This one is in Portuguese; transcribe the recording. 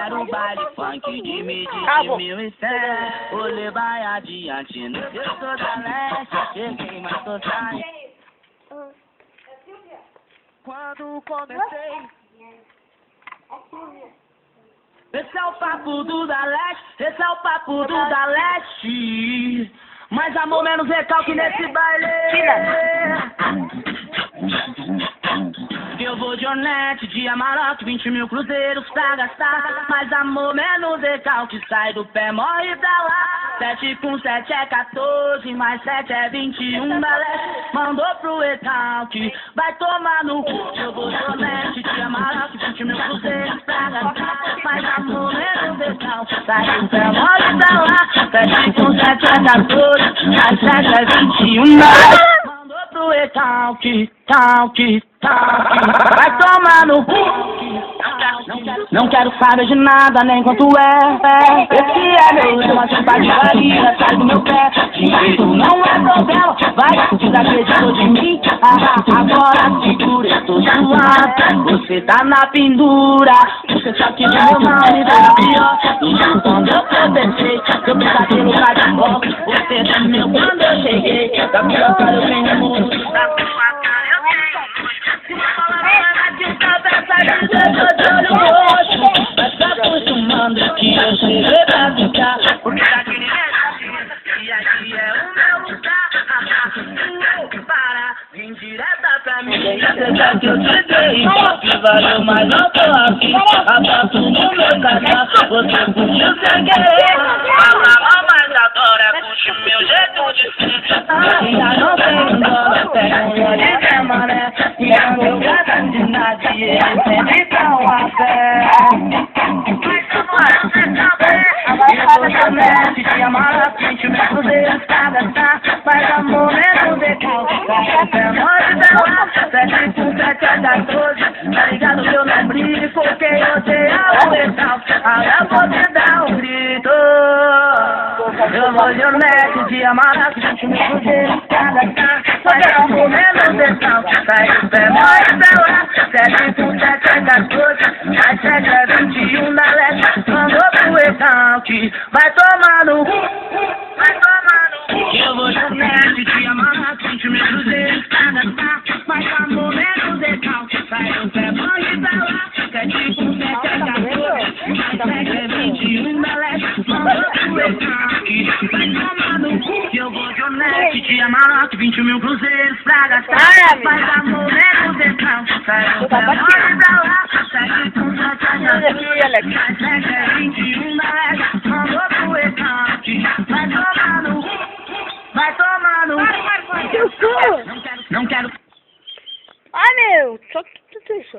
quero baile funk de medir de 1100. Olê vai adiante, no eu sou da leste, cheguei, mas tô saindo. Quando comecei, esse é o papo do da leste, esse é o papo do da leste. Mais amor, menos recalque nesse baile. Eu vou de Onete, de Amarok, 20 mil cruzeiros pra gastar. Mais amor, menos recalque, sai do pé, morre pra lá. 7 com 7 é 14, mais 7 é 21 da leste. Mandou pro recalque, vai tomar no cu. Eu vou de Onete, de Amarok, 20 mil cruzeiros pra gastar. Mais amor, menos recalque, sai do pé, morre pra lá. 7 com 7 é 14, mais 7 é 21 da leste. Mandou pro recalque, calque. Vai tomar no cu. Não quero saber de nada, nem quanto é. Esse é meu lema, simpatia, sai do meu pé. Dinheiro não é problema, vai, desacreditou de mim. Agora segura, eu tô suado. Você tá na pendura, você só que do meu nome da pior. Então quando eu protestei, seu pesadelo cai de volta. Você dormiu quando eu cheguei. Da pior que eu tenho no mundo, da sua cara eu tenho. Vai se acostumando que eu cheguei pra ficar. Porque daqui ninguém sabia e aqui é o meu lugar. Para, vem direta pra mim. Você sabe que eu te dei, que valeu, mas não tô aqui. Abraço no meu canal, você curtiu sem querer. Mas agora curte meu jeito de ser. Ainda não tenho dó, pega um olho de maré. E não eu gosto de nada, e ele sempre tá uma fé. Te amar, frente, me cruzeiros pra gastar. Mas amor, menos decalque, é morte da lá. 7 com 7 é 14, tá ligado que eu não brinco, porque você é o decalque. Agora eu vou te dar um grito. Eu vou de Onete, de Amarok, 20 mil cruzeiros pra gastar. Mas amor, menos decalque, sai do pé, morte da lá. 7 com 7 é 14, mais 7 é 21 da leste. Mandou pro recalque, vai tomar no cu, vai tomar no cu. Eu vou de Onete, de Amarok, 20 mil cruzeiros pra gastar. Mas amor, menos recalque, sai do pé, morre pra lá. 7 com 7 é 14, mais 7 é 21 da leste. Mandou pro recalque, vai tomar no cu. Eu vou de Onete, de Amarok, 20 mil cruzeiros pra gastar. Mas amor, menos recalque, sai do pé, morre pra lá. 7 com 7 é 14, mais 7 é 21 da leste. Mandou pro recalque, vai tomar no cu, vai tomar no cu. Não quero. Ai meu, só que tu tem isso.